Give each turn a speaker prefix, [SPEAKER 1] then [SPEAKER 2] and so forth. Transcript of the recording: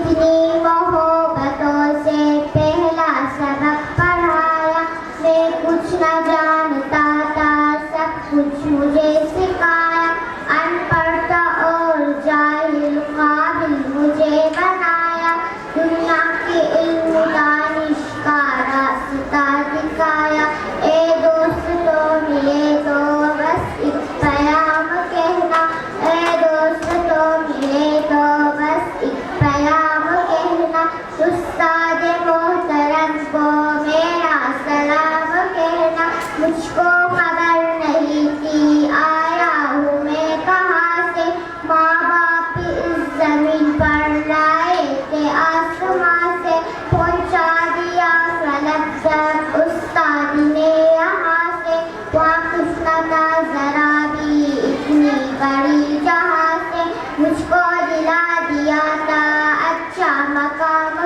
[SPEAKER 1] کتنی محبتوں سے پہلا سبق پڑھایا، میں کچھ نہ جانتا تھا سب کچھ مجھے سکھایا، ان پڑھ تھا اور جاہل قابل مجھے بنایا، دنیا کے علم دانش کا راستہ دکھایا، اے دوست تو ملے تو بس ایک پیام کہنا، اے دوست تو ملے تو بس ایک پیام کہنا، استاد محترم کو میرا سلام کہنا، مجھ کو خبر نہیں تھی آیا ہوں میں کہاں سے، ماں باپ اس زمین پر لائے تھے آسمان سے، پہنچا دیا فلک تک استاد نے یہاں سے، واقف نہ تھا ذرا بھی اتنی بڑی جہاں سے، مجھ کو دلا دیا تھا اچھا مقام